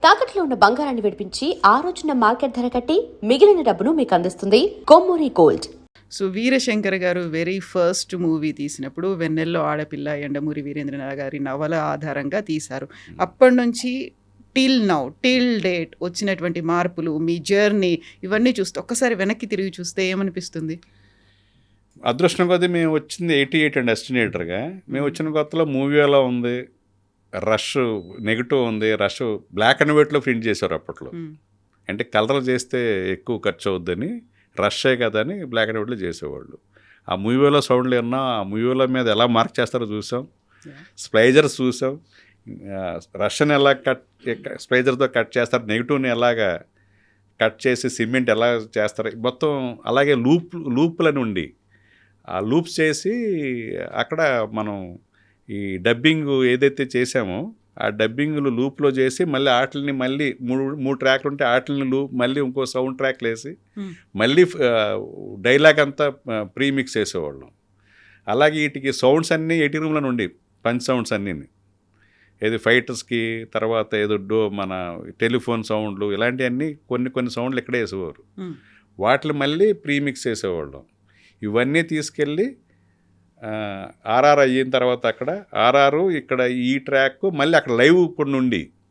తాకట్లో ఉన్న బంగారాన్ని విడిపించి ఆ రోజున మార్కెట్ ధర కట్టి మిగిలిన డబ్బును మీకు అందిస్తుంది కొమ్మూరి గోల్డ్. సో వీరశంకర్ గారు వెరీ ఫస్ట్ మూవీ తీసినప్పుడు వెన్నెల్లో ఆడపిల్ల యండమూరి వీరేంద్రనాథ్ గారి నవల ఆధారంగా తీశారు. అప్పటి నుంచి టిల్ డేట్ వచ్చినటువంటి మార్పులు, మీ జర్నీ ఇవన్నీ చూస్తే ఒక్కసారి వెనక్కి తిరిగి చూస్తే ఏమనిపిస్తుంది? అదృష్టం కొద్దీ మేము వచ్చింది 88 అండి ఎస్టినేటర్గా. మేము వచ్చిన కొత్తలో మూవీ ఎలా ఉంది, రష్ నెగిటివ్ ఉంది, రష్ బ్లాక్ అండ్ వైట్లో ప్రింట్ చేశారు అప్పట్లో. అంటే కలర్ చేస్తే ఎక్కువ ఖర్చు అవుద్దని, రషే కదా అని బ్లాక్ అండ్ వైట్లో చేసేవాళ్ళు. ఆ మూవీలో సౌండ్లు విన్నాం, ఆ మూవీల మీద ఎలా మార్క్ చేస్తారో చూసాం, స్ప్లైజర్స్ చూసాం, రష్ని ఎలా స్ప్లైజర్తో కట్ చేస్తారు, నెగిటివ్ని ఎలాగా కట్ చేసి సిమెంట్ ఎలా చేస్తారు, మొత్తం అలాగే లూప్లని ఉండి ఆ లూప్స్ చేసి అక్కడ మనం ఈ డబ్బింగ్ ఏదైతే చేసామో ఆ డబ్బింగ్లు లూప్లో చేసి మళ్ళీ ఆటలని మళ్ళీ మూడు ట్రాక్లు ఉంటే ఆటలని లూప్ మళ్ళీ ఇంకో సౌండ్ ట్రాక్లు వేసి మళ్ళీ డైలాగ్ అంతా ప్రీమిక్స్ చేసేవాళ్ళం. అలాగే వీటికి సౌండ్స్ అన్నీ 80 రూమ్లో ఉండి పంచ్ సౌండ్స్ అన్నీ, ఏది ఫైటర్స్కి, తర్వాత ఏదో మన టెలిఫోన్ సౌండ్లు, ఇలాంటివన్నీ కొన్ని సౌండ్లు ఇక్కడే వేసేవారు. వాటిని మళ్ళీ ప్రీమిక్స్ చేసేవాళ్ళం. ఇవన్నీ తీసుకెళ్ళి ఆర్ఆర్ అయిన తర్వాత అక్కడ ఆర్ఆర్ ఇక్కడ ఈ ట్రాక్ మళ్ళీ అక్కడ లైవ్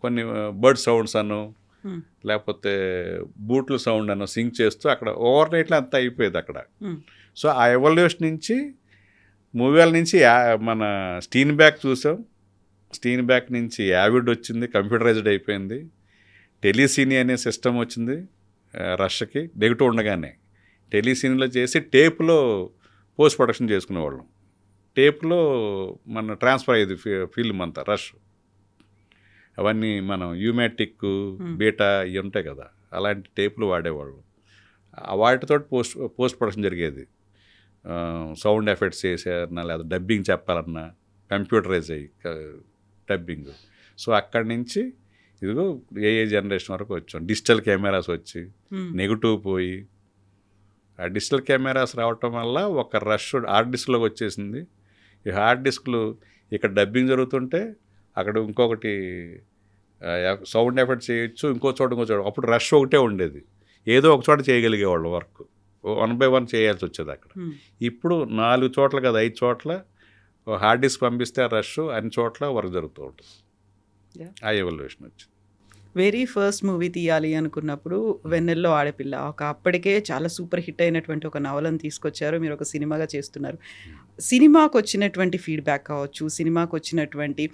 కొన్ని బర్డ్ సౌండ్స్ అను లేకపోతే బూట్ల సౌండ్ అను సింక్ చేస్తూ అక్కడ ఓవర్ నైట్లో అంతా అయిపోయేది అక్కడ. సో ఆ ఎవల్యూషన్ నుంచి మూవీల నుంచి మన స్టీన్ బ్యాక్ చూసాం, స్టీన్ బ్యాక్ నుంచి యావిడ్ వచ్చింది, కంప్యూటరైజ్డ్ అయిపోయింది, టెలిసీనీ అనే సిస్టమ్ వచ్చింది రష్కి నెగిటివ్ ఉండగానే. టెలిసీనీలో చేసి టేప్లో పోస్ట్ ప్రొడక్షన్ చేసుకునేవాళ్ళం. టేప్లో మన ట్రాన్స్ఫర్ అయ్యేది ఫిల్మ్ అంతా రష్. అవన్నీ మనం యూమాటిక్, బీటా ఇవి ఉంటాయి కదా, అలాంటి టేపులు వాడేవాళ్ళు. వాటితో పోస్ట్ ప్రొడక్షన్ జరిగేది. సౌండ్ ఎఫెక్ట్స్ చేసారన్నా లేదా డబ్బింగ్ చెప్పాలన్నా కంప్యూటరైజ్ అయ్యి డబ్బింగ్. సో అక్కడి నుంచి ఇదిగో ఏ జనరేషన్ వరకు వచ్చాం. డిజిటల్ కెమెరాస్ వచ్చి నెగిటివ్ పోయి ఆ డిజిటల్ కెమెరాస్ రావటం వల్ల ఒక రష్ హార్డ్ డిస్క్లోకి వచ్చేసింది. ఈ హార్డ్ డిస్క్లు ఇక్కడ డబ్బింగ్ జరుగుతుంటే అక్కడ ఇంకొకటి సౌండ్ ఎఫెక్ట్ చేయొచ్చు, ఇంకో చోట. అప్పుడు రష్ ఒకటే ఉండేది, ఏదో ఒక చోట చేయగలిగేవాళ్ళు వర్క్, 1 by 1 చేయాల్సి వచ్చేది అక్కడ. ఇప్పుడు 4 చోట్ల కదా 5 చోట్ల హార్డ్ డిస్క్ పంపిస్తే ఆ రష్ అన్ని చోట్ల వర్క్ జరుగుతూ ఉంటుంది. ఆ ఎవల్యూషన్ వచ్చింది. వెరీ ఫస్ట్ మూవీ తీయాలి అనుకున్నప్పుడు వెన్నెల్లో ఆడపిల్ల అప్పటికే చాలా సూపర్ హిట్ అయినటువంటి ఒక నవలను తీసుకొచ్చారు, మీరు ఒక సినిమాగా చేస్తున్నారు. సినిమాకు వచ్చినటువంటి ఫీడ్బ్యాక్ కావచ్చు, సినిమాకు వచ్చినటువంటి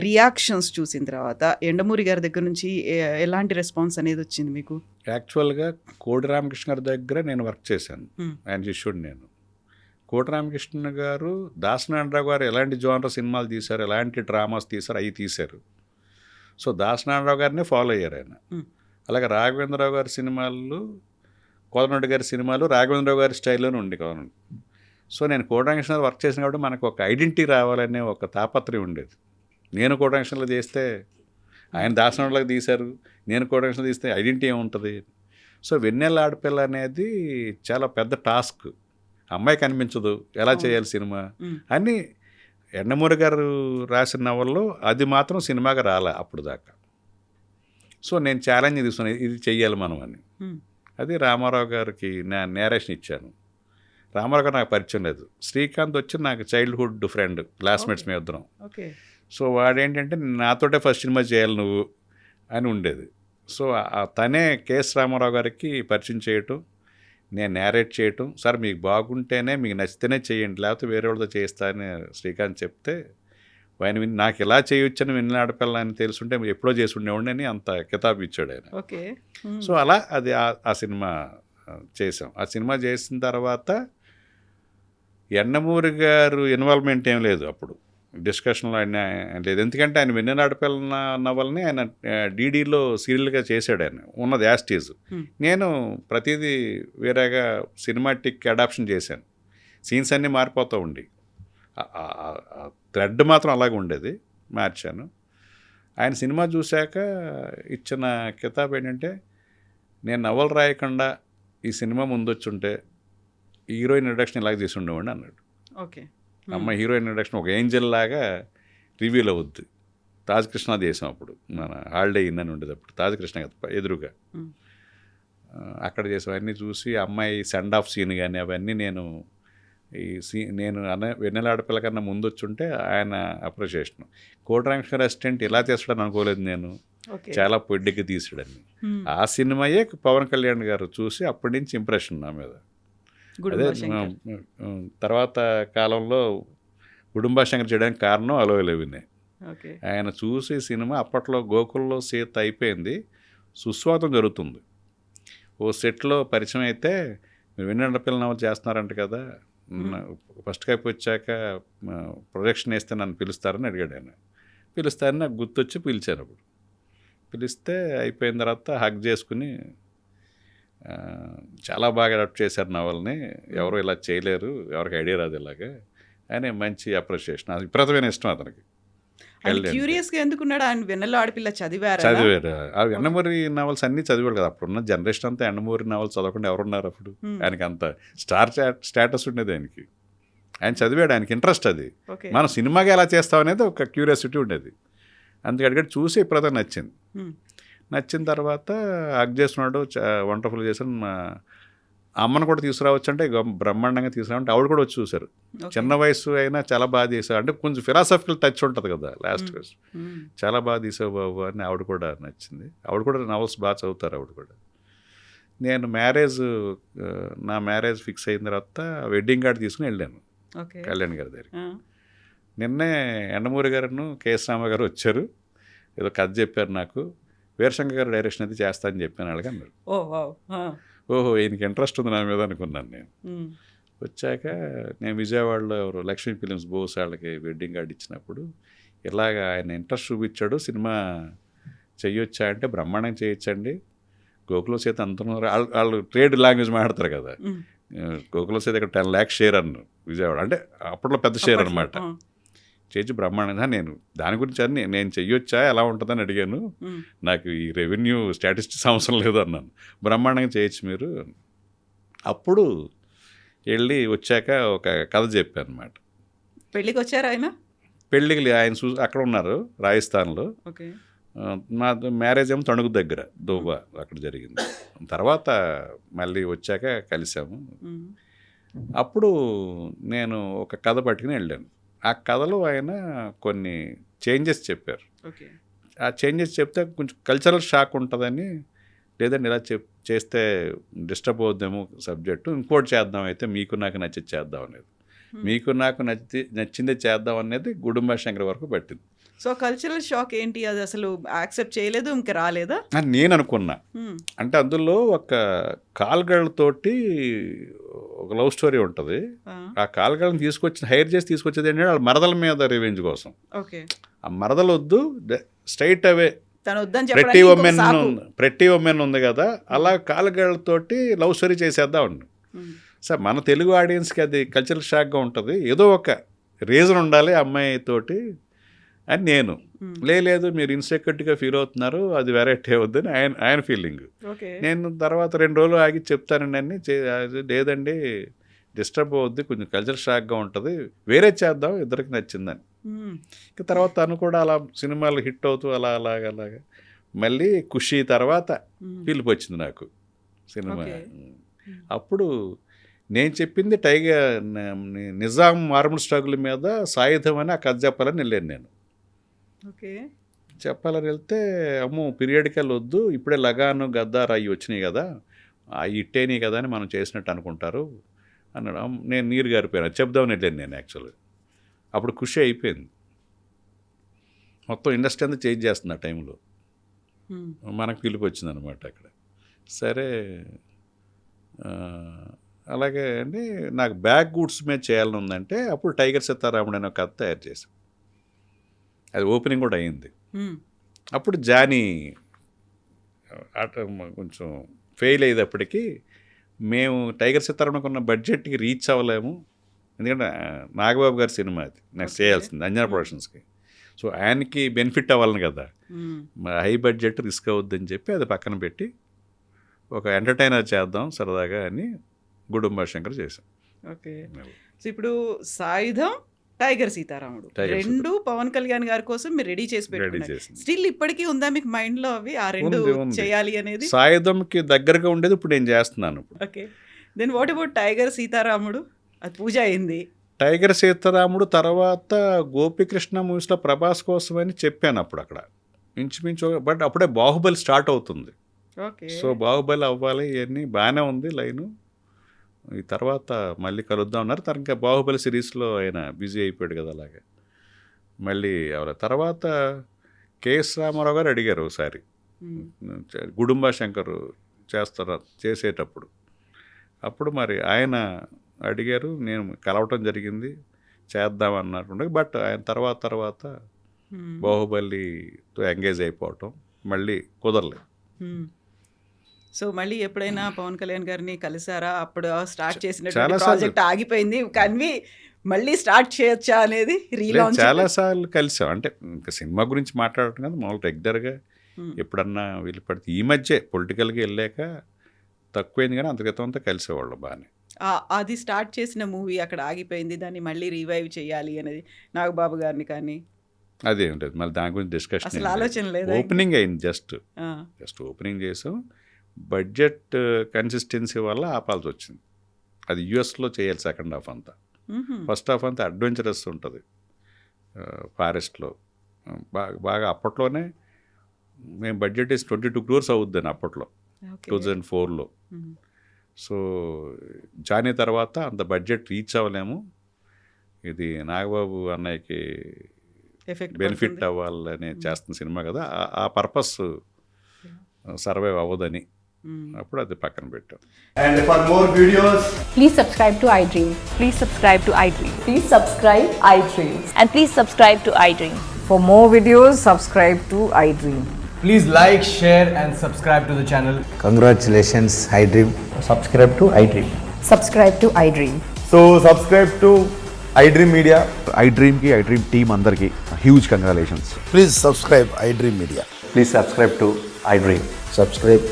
రియాక్షన్స్ చూసిన తర్వాత యండమూరి గారి దగ్గర నుంచి ఎలాంటి రెస్పాన్స్ అనేది వచ్చింది మీకు? యాక్చువల్గా కోడి రామకృష్ణ గారి దగ్గర నేను వర్క్ చేశాను, ఆయన శిష్యుడు నేను. కోటి రామకృష్ణ గారు, దాసనారాయణరావు గారు ఎలాంటి జోనర్ సినిమాలు తీశారు, ఎలాంటి డ్రామాస్ తీశారు అవి తీశారు. సో దాసనారాయణరావు గారినే ఫాలో అయ్యారు ఆయన. అలాగే రాఘవేంద్రరావు గారి సినిమాలు, కోదండరెడ్డి గారి సినిమాలు రాఘవేంద్రరావు గారి స్టైల్లోనే ఉండి కోదండ. సో నేను కోటరామకృష్ణ వర్క్ చేసిన కాబట్టి మనకు ఒక ఐడెంటిటీ రావాలనే ఒక తాపత్రయం ఉండేది. నేను కోటరామకృష్ణలో చేస్తే ఆయన దాసనారాయణరావుకి తీశారు, నేను కోటరామకృష్ణ తీస్తే ఐడెంటిటీ ఏముంటుంది. సో వెన్నెల ఆడపిల్ల అనేది చాలా పెద్ద టాస్క్. అమ్మాయి కనిపించదు, ఎలా చేయాలి సినిమా అని యండమూరి గారు రాసిన నవల్లో అది మాత్రం సినిమాగా రాలే అప్పుడు దాకా. సో నేను ఛాలెంజ్ తీసుకున్నాను, ఇది చెయ్యాలి మనం అని. అది రామారావు గారికి నేరేషన్ ఇచ్చాను. రామారావు గారు నాకు పరిచయం లేదు, శ్రీకాంత్ వచ్చి నాకు చైల్డ్హుడ్ ఫ్రెండ్, క్లాస్మేట్స్ మీ ఇద్దరం. సో వాడేంటంటే నాతోటే ఫస్ట్ సినిమా చేయాలి నువ్వు అని ఉండేది. సో తనే కేఎస్ రామారావు గారికి పరిచయం చేయటం, నేను నేరేట్ చేయటం, సార్ మీకు బాగుంటేనే, మీకు నచ్చితేనే చేయండి, లేకపోతే వేరే వాళ్ళతో చేస్తా అని శ్రీకాంత్ చెప్తే ఆయన నాకు ఇలా చేయొచ్చని వెన్నెల ఆడపిల్ల అని తెలుసుంటే ఎప్పుడో చేసి ఉండేవాడిని అని అంత కితాబు ఇచ్చాడు ఆయన. సో అలా అది ఆ సినిమా చేసాం. ఆ సినిమా చేసిన తర్వాత యండమూరి గారు ఇన్వాల్వ్మెంట్ ఏం లేదు అప్పుడు డిస్కషన్లో, ఆయన లేదు. ఎందుకంటే ఆయన వెన్నెల ఆడపిల్ల నవల్ని ఆయన డీడీలో సీరియల్గా చేశాడు, ఆయన ఉన్నది యాస్టీజ్. నేను ప్రతిదీ వేరేగా సినిమాటిక్ అడాప్షన్ చేశాను. సీన్స్ అన్నీ మారిపోతూ ఉండి థ్రెడ్ మాత్రం అలాగే ఉండేది, మార్చాను. ఆయన సినిమా చూశాక ఇచ్చిన కితాబ్ ఏంటంటే, నేను నవలు రాయకుండా ఈ సినిమా ముందొచ్చుంటే హీరోయిన్ ఇంట్రడక్షన్ ఇలాగ చేసి ఉండేవాడిని అన్నాడు. ఓకే, అమ్మ హీరోయిన్ ఇంట్రడక్షన్ ఒక ఏంజల్ లాగా రివీల్ అవుద్ది. తాజ్ కృష్ణ దేశం అప్పుడు మన హాలిడే ఇన్ అని ఉండేది అప్పుడు తాజ్ కృష్ణ కదా ఎదురుగా. అక్కడ చేసాం అన్నీ చూసి అమ్మాయి సెండ్ ఆఫ్ సీన్ కానీ అవన్నీ నేను నేను వెన్నెల ఆడపిల్ల కన్నా ముందు వచ్చుంటే ఆయన అప్రిషియేషన్. కోటరామకృష్ణ అసిస్టెంట్ ఇలా చేస్తాడని అనుకోలేదు నేను, చాలా పొడ్డికి తీసాడని. ఆ సినిమాయే పవన్ కళ్యాణ్ గారు చూసి అప్పటి నుంచి ఇంప్రెషన్ నా మీద. అదే తర్వాత కాలంలో గుడుంబాశంకర్ చేయడానికి కారణం అలోయలవినే. ఆయన చూసి సినిమా అప్పట్లో గోకుల్లో సీత అయిపోయింది, సుస్వాగతం జరుగుతుంది. ఓ సెట్లో పరిచయం అయితే మీరు వెన్నెల పిల్ల నవలు చేస్తున్నారంట కదా, ఫస్ట్ కైపు వచ్చాక ప్రొజెక్షన్ వేస్తే నన్ను పిలుస్తారని అడిగాడు ఆయన. పిలుస్తారని నాకు గుర్తొచ్చి పిలిచాను. అప్పుడు పిలిస్తే అయిపోయిన తర్వాత హగ్ చేసుకుని చాలా బాగా అడాప్ట్ చేశారు నవల్ని, ఎవరు ఇలా చేయలేరు, ఎవరికి ఐడియా రాదు ఇలాగా అని మంచి అప్రిషియేషన్. అది విపరీతమైన ఇష్టం అతనికి. క్యూరియస్గా ఎందుకున్నాడు ఆయన? వెన్నెల ఆడపిల్ల చదివారు. ఆ ఎండమూరి నవల్స్ అన్నీ చదివాడు కదా. అప్పుడున్న జనరేషన్ అంతా ఎండమూరి నవల్స్ చదవకుండా ఎవరున్నారు అప్పుడు? ఆయనకి అంత స్టాటస్ ఉండేది ఆయనకి. ఆయన చదివాడు, ఆయనకి ఇంట్రెస్ట్ అది. మనం సినిమాగా ఎలా చేస్తాం అనేది ఒక క్యూరియాసిటీ ఉండేది. అందుకడికి చూసి ఇప్పుడు నచ్చింది. నచ్చిన తర్వాత హగ్ చేస్తున్నాడు, వండర్ఫుల్ చేశాను. మా అమ్మను కూడా తీసుకురావచ్చు అంటే బ్రహ్మాండంగా తీసుకురావంటే ఆవిడ కూడా వచ్చి చూశారు. చిన్న వయసు అయినా చాలా బాగా తీసావు అంటే కొంచెం ఫిలాసఫికల్ టచ్ ఉంటుంది కదా లాస్ట్. చాలా బాగా తీసావు బాబు అని ఆవిడ కూడా నచ్చింది. ఆవిడ కూడా నవల్స్ బాగా చదువుతారు ఆవిడ కూడా. నేను నా మ్యారేజ్ ఫిక్స్ అయిన తర్వాత వెడ్డింగ్ కార్డు తీసుకుని వెళ్ళాను కళ్యాణ్ గారి దగ్గరికి. నిన్నే ఎండమూరి గారును కేఎస్ రామ గారు వచ్చారు, ఏదో కథ చెప్పారు నాకు, వీరశంకర్ గారు డైరెక్షన్ అయితే చేస్తా అని చెప్పాను వాళ్ళకి అన్నారు. ఓహో ఈయనకి ఇంట్రెస్ట్ ఉంది నా మీద అనుకున్నాను నేను. వచ్చాక నేను విజయవాడలో ఎవరు లక్ష్మీ ఫిలిమ్స్ బోస్ వాళ్ళకి వెడ్డింగ్ కార్డు ఇచ్చినప్పుడు ఇలాగ ఆయన ఇంట్రెస్ట్ చూపించాడు, సినిమా చెయ్యొచ్చా అంటే బ్రహ్మాండం చేయొచ్చండి, గోకుల సీత అంటున్నారు. వాళ్ళు ట్రేడ్ లాంగ్వేజ్ మాట్లాడతారు కదా. గోకుల సీత ఇక్కడ 10 lakhs షేర్ అన్నారు విజయవాడ, అంటే అప్పట్లో పెద్ద షేర్ అనమాట. చేసి బ్రహ్మాండంగా నేను దాని గురించి అని నేను చెయ్యొచ్చా ఎలా ఉంటుందని అడిగాను. నాకు ఈ రెవెన్యూ స్టాటిస్టిక్స్ అవసరం లేదు అన్నాను. బ్రహ్మాండంగా చేయొచ్చు మీరు. అప్పుడు వెళ్ళి వచ్చాక ఒక కథ చెప్పాను అనమాట. పెళ్ళికి వచ్చారు ఆయన? పెళ్ళికి ఆయన అక్కడ ఉన్నారు రాజస్థాన్లో. మా మ్యారేజ్ ఏమో తణుకు దగ్గర దోబా అక్కడ జరిగింది. తర్వాత మళ్ళీ వచ్చాక కలిసాము. అప్పుడు నేను ఒక కథ పట్టుకుని వెళ్ళాను. ఆ కథలో ఆయన కొన్ని చేంజెస్ చెప్పారు. ఆ చేంజెస్ చెప్తే కొంచెం కల్చరల్ షాక్ ఉంటుందని, లేదండి ఇలా చేస్తే డిస్టర్బ్ అవుద్దేమో సబ్జెక్టు, ఇంకోటి చేద్దాం అయితే మీకు నాకు నచ్చింది చేద్దాం అనేది. మీకు నాకు నచ్చిందే చేద్దాం అనేది గుడుంబాశంకర్ వరకు పట్టింది. సో కల్చరల్ షాక్ ఏంటి? అది అసలు యాక్సెప్ట్ చేయలేదు, ఇంకా రాలేదా అని నేను అనుకున్నా. అంటే అందులో ఒక కాల్గళ్ళతోటి ఒక లవ్ స్టోరీ ఉంటుంది. ఆ కాల్గళ్ళని హైర్ చేసి తీసుకొచ్చేది ఏంటంటే వాళ్ళ మరదల మీద రివెంజ్ కోసం. ఆ మరదలు వద్దు, స్ట్రైట్ అవే ప్రెట్టి ఉమెన్ ఉంది కదా, అలా కాల్గళ్ళతోటి లవ్ స్టోరీ చేసేద్దాం అండి. సార్ మన తెలుగు ఆడియన్స్కి అది కల్చరల్ షాక్గా ఉంటుంది, ఏదో ఒక రీజన్ ఉండాలి అమ్మాయితోటి అని నేను. లేదు మీరు ఇన్సెక్యూరిటీగా ఫీల్ అవుతున్నారు, అది వెరైటీ అవుద్దని ఆయన ఫీలింగ్. నేను తర్వాత 2 రోజులు ఆగి చెప్తానండి అన్ని, లేదండి డిస్టర్బ్ అవుద్ది, కొంచెం కల్చర్ షాక్గా ఉంటుంది, వేరే చేద్దాం ఇద్దరికి నచ్చిందని. ఇంకా తర్వాత తను కూడా అలా సినిమాలు హిట్ అవుతూ అలాగా మళ్ళీ ఖుషి తర్వాత పిలుపు వచ్చింది నాకు సినిమా. అప్పుడు నేను చెప్పింది నిజాం ఆర్మడ్ స్ట్రగుల్ మీద సాయుధం అని ఆ కథ చెప్పాలని వెళ్ళాను నేను. చెప్పాలని వెళ్తే అమ్మో పీరియడికల్ వద్దు, ఇప్పుడే లగాను గద్దార్ అవి వచ్చినాయి కదా, అవి ఇట్టేనాయి కదా అని మనం చేసినట్టు అనుకుంటారు అన్నాడు. నేను నీరు గారిపోయాను, చెప్దామని వెళ్ళాను నేను. యాక్చువల్గా అప్పుడు ఖుషి అయిపోయింది, మొత్తం ఇండస్ట్రీ అంతా చేంజ్ చేస్తుంది ఆ టైంలో. మనకు పిలుపు వచ్చింది అనమాట అక్కడ. సరే అలాగే అండి, నాకు బ్యాక్ గూడ్స్ మీద చేయాలని ఉందంటే అప్పుడు టైగర్ సీతారాముడు అనే ఒక కథ తయారు చేశాం. అది ఓపెనింగ్ కూడా అయింది. అప్పుడు జానీ కొంచెం ఫెయిల్ అయ్యేటప్పటికీ మేము టైగర్ సీతారాముడికి ఉన్న బడ్జెట్కి రీచ్ అవ్వలేము, ఎందుకంటే నాగబాబు గారి సినిమా అది నెక్స్ట్ చేయాల్సింది అంజనా ప్రొడక్షన్స్కి. సో ఆయనకి బెనిఫిట్ అవ్వాలని కదా, హై బడ్జెట్ రిస్క్ అవుద్దని చెప్పి అది పక్కన పెట్టి ఒక ఎంటర్టైనర్ చేద్దాం సరదాగా అని గుడుంబాశంకర్ చేశాం. సో ఇప్పుడు సాయుధం టైగర్ సీతారాముడు టైగర్ రెండు పవన్ కళ్యాణ్ గారి కోసం మీరు రెడీ చేసి పెట్టుకున్నారు. చేసింది. స్టిల్ ఇప్పటికీ ఉందా మీకు మైండ్ లో అవి ఆ రెండు ఉంది. చేయాలి అనేది? సాయుధంకి దగ్గరగా ఉండేది ఇప్పుడు నేను చేస్తున్నాను. Okay, then what about tiger Sitaramudu? అది పూజ అయింది. టైగర్ సీతారాముడు తర్వాత గోపికృష్ణ మూవీస్లో ప్రభాస్ కోసం అని చెప్పాను అప్పుడు అక్కడ ఇంచుమించు. బట్ అప్పుడే బాహుబలి స్టార్ట్ అవుతుంది. ఓకే, సో బాహుబలి అవ్వాలి, ఇవన్నీ బాగానే ఉంది లైను. ఈ తర్వాత మళ్ళీ కలుద్దాం అన్నారు. తర్వాత బాహుబలి సిరీస్లో ఆయన బిజీ అయిపోయాడు కదా, అలాగే మళ్ళీ ఎవరు తర్వాత కేఎస్ రామారావు గారు అడిగారు ఒకసారి గుడుంబా శంకర్ చేసేటప్పుడు. అప్పుడు మరి ఆయన అడిగారు, నేను కలవటం జరిగింది, చేద్దామన్నట్టు. బట్ ఆయన తర్వాత బాహుబలితో ఎంగేజ్ అయిపోవటం మళ్ళీ కుదరలేదు. సో మళ్ళీ ఎప్పుడైనా పవన్ కళ్యాణ్ గారిని కలిసారా? అప్పుడు స్టార్ట్ చేసిన చాలాసార్లు. ప్రాజెక్ట్ ఆగిపోయింది కానీ మళ్ళీ స్టార్ట్ చేయొచ్చా అనేది రీలాంచ్? చాలాసార్లు కలిసాం. అంటే ఇంకా సినిమా గురించి మాట్లాడటం కదా, మామూలు రెగ్యులర్గా ఎప్పుడన్నా వీళ్ళు పడితే. ఈ మధ్య పొలిటికల్గా వెళ్ళాక తక్కువైంది కానీ అంత క్రితం అంతా కలిసేవాళ్ళు బాగానే. అది స్టార్ట్ చేసిన మూవీ అక్కడ ఆగిపోయింది, దాన్ని మళ్ళీ రివైవ్ చేయాలి అనేది నాగబాబు గారిని కానీ అదేం లేదు, మళ్ళీ దాని గురించి డిస్కషన్. అసలు ఆలోచన లేదా? ఓపెనింగ్ అయింది, జస్ట్ ఓపెనింగ్ చేసాం. బడ్జెట్ కన్సిస్టెన్సీ వల్ల ఆపాల్సి వచ్చింది. అది యుఎస్లో చేయాలి సెకండ్ హాఫ్ అంతా. ఫస్ట్ హాఫ్ అంతా అడ్వెంచరస్ ఉంటుంది ఫారెస్ట్లో. బాగా అప్పట్లోనే మేము బడ్జెట్ వేసి 22 crores అవుద్దని అప్పట్లో 2004లో. సో జానీ తర్వాత అంత బడ్జెట్ రీచ్ అవ్వలేము, ఇది నాగబాబు అన్నయ్యకి బెనిఫిట్ అవ్వాలని చేస్తున్న సినిమా కదా, ఆ పర్పస్ సర్వైవ్ అవ్వదని అప్పుడు అది పక్కన పెట్టాం. And for more videos, Please subscribe to iDream. Please subscribe to iDream. Please subscribe iDream. And please subscribe to iDream. For more videos, subscribe to iDream. please like, share and subscribe to the channel. Congratulations, iDream. Subscribe to iDream. Subscribe to iDream. So subscribe to iDream Media. iDream team అందరికి huge congratulations. Please subscribe iDream Media. Please subscribe to iDream. Subscribe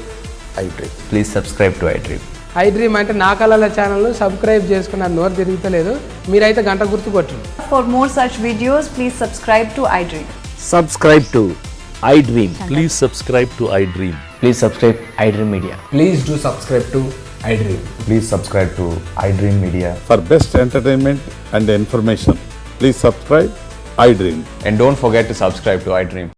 iDream. Please subscribe to iDream. iDream అంటే నా కళల ఛానల్ను subscribe చేసుకున్న నోరు తిరుగుతలేదు, మీరైతే గంట గుర్తు కొట్టండి. For more such videos, please subscribe to iDream. Subscribe to iDream. Please subscribe to iDream. Please subscribe iDream Media. Please do subscribe to iDream. Please subscribe to iDream Media. For best entertainment and information, please subscribe iDream. And don't forget to subscribe to iDream.